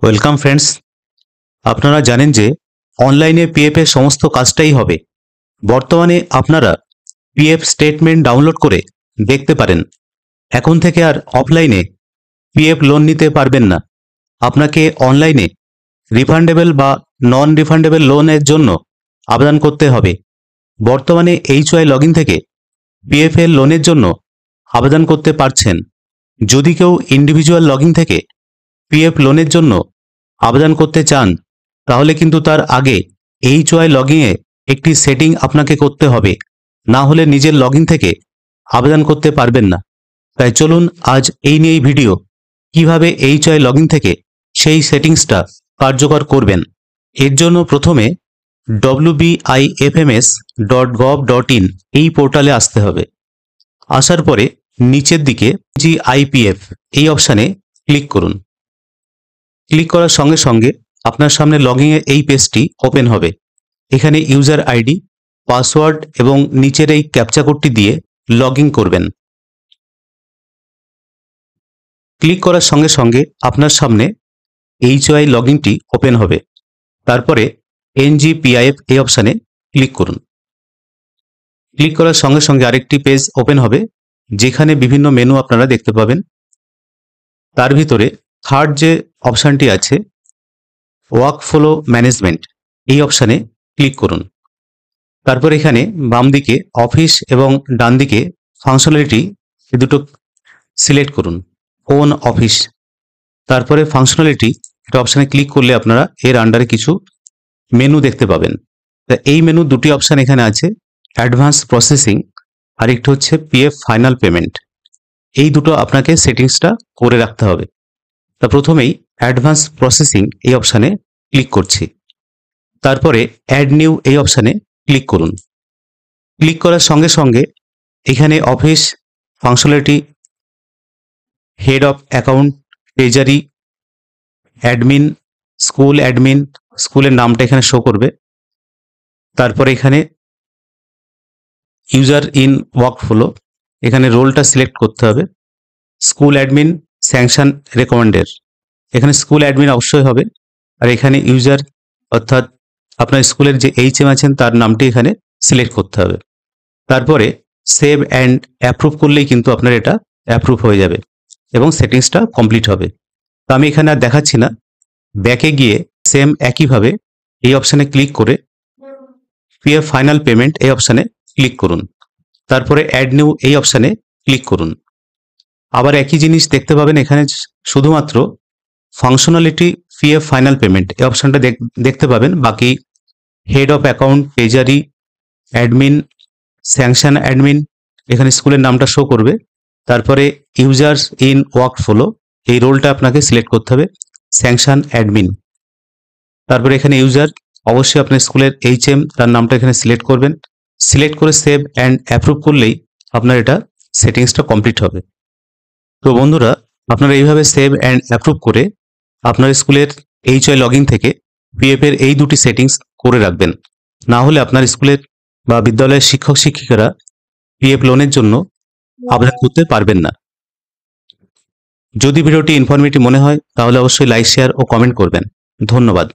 Welcome friends. আপনারা জানেন যে অনলাইনে পিএফ এর সমস্ত কাজটাই হবে। বর্তমানে আপনারা পিএফ স্টেটমেন্ট ডাউনলোড করে দেখতে পারেন। এখন থেকে আর অফলাইনে পিএফ লোন নিতে পারবেন না। আপনাকে অনলাইনে রিফান্ডেবল বা নন রিফান্ডেবল লোনের জন্য আবেদন করতে হবে। বর্তমানে এইচওয়াই লগইন থেকে পিএফ এর লোনের জন্য আবেদন করতে পারছেন। যদি কেউ ইন্ডিভিজুয়াল লগইন থেকে পিএফ লোনের জন্য আবেদন করতে চান, তাহলে কিন্তু তার আগে এইচওয়াই লগইনে একটি সেটিং আপনাকে করতে হবে, না হলে নিজের লগইন থেকে আবেদন করতে পারবেন না। তাই চলুন আজ এই নিয়েই ভিডিও, কিভাবে এইচওয়াই লগইন থেকে সেই সেটিংসটা কার্যকর করবেন। এর জন্য প্রথমে wbifms.gov.in এই পোর্টালে আসতে হবে। আসার পরে নিচের দিকে জিআইপিএফ এই অপশানে ক্লিক করুন। ক্লিক করার সঙ্গে সঙ্গে আপনার সামনে লগইনের এই পেজটি ওপেন হবে। এখানে ইউজার আইডি, পাসওয়ার্ড এবং নিচের এই ক্যাপচা কোডটি দিয়ে লগইন করবেন। ক্লিক করার সঙ্গে সঙ্গে আপনার সামনে এইচওয়াই লগইনটি ওপেন হবে। তারপরে এনজিপিআইএফ এই অপশানে ক্লিক করুন। ক্লিক করার সঙ্গে সঙ্গে আরেকটি পেজ ওপেন হবে, যেখানে বিভিন্ন মেনু আপনারা দেখতে পাবেন। তার ভিতরে থার্ড যে অপশানটি আছে, ওয়ার্কফ্লো ম্যানেজমেন্ট, এই অপশানে ক্লিক করুন। তারপর এখানে বাম দিকে অফিস এবং ডান দিকে ফাংশনালিটি, এই দুটো সিলেক্ট করুন। কোন অফিস, তারপরে ফাংশনালিটি এটা অপশানে ক্লিক করলে আপনারা এর আন্ডারে কিছু মেনু দেখতে পাবেন। তা এই মেনু দুটি অপশান এখানে আছে, অ্যাডভান্স প্রসেসিং আর একটি হচ্ছে পিএফ ফাইনাল পেমেন্ট। এই দুটো আপনাকে সেটিংসটা করে রাখতে হবে। তা প্রথমেই অ্যাডভান্স প্রসেসিং এই অপশানে ক্লিক করছি। তারপরে অ্যাড নিউ এই অপশানে ক্লিক করুন। ক্লিক করার সঙ্গে সঙ্গে এখানে office, functionality, head of account, treasury, admin, admin, স্কুলের নামটা এখানে শো করবে। তারপরে এখানে ইউজার ইন ওয়ার্কফ্লো, এখানে রোলটা সিলেক্ট করতে হবে। স্কুল অ্যাডমিন, স্যাংশন রেকমেন্ডের, এখানে স্কুল অ্যাডমিন অবশ্যই হবে। আর এখানে ইউজার অর্থাৎ আপনার স্কুলের যে এইচএম আছেন তার নামটি এখানে সিলেক্ট করতে হবে। তারপরে সেভ অ্যান্ড অ্যাপ্রুভ করলেই কিন্তু আপনার এটা অ্যাপ্রুভ হয়ে যাবে এবং সেটিংসটা কমপ্লিট হবে। তো আমি এখানে আর দেখাচ্ছি না, ব্যাকে গিয়ে সেম একইভাবে এই অপশানে ক্লিক করে পিএফ ফাইনাল পেমেন্ট এই অপশানে ক্লিক করুন। তারপরে অ্যাড নিউ এই অপশানে ক্লিক করুন। আবার একই জিনিস দেখতে পাবেন, এখানে শুধুমাত্র ফাংশনালিটি পিএফ ফাইনাল পেমেন্ট এই অপশানটা দেখতে পাবেন। বাকি head of account, treasury, admin, sanction admin, এখানে স্কুলের নামটা শো করবে। তারপরে ইউজার্স ইন ওয়ার্কফ্লো, এই রোলটা আপনাকে সিলেক্ট করতে হবে, স্যাংশন অ্যাডমিন। তারপরে এখানে ইউজার অবশ্যই আপনার স্কুলের এইচএম তার নামটা এখানে সিলেক্ট করবেন। সিলেক্ট করে সেভ অ্যান্ড অ্যাপ্রুভ করলেই আপনার এটা সেটিংসটা কমপ্লিট হবে। তো বন্ধুরা, আপনারা এইভাবে সেভ অ্যান্ড অ্যাপ্রুভ করে আপনার স্কুলের এইচওয়াই লগইন থেকে পিএফ এর এই দুটি সেটিংস করে রাখবেন। না হলে আপনার স্কুলের বা বিদ্যালয়ের শিক্ষক শিক্ষিকারা পিএফ লোনের জন্য আবেদন করতে পারবেন না। যদি ভিডিওটি ইনফরমেটিভ মনে হয় তাহলে অবশ্যই লাইক, শেয়ার ও কমেন্ট করবেন। ধন্যবাদ।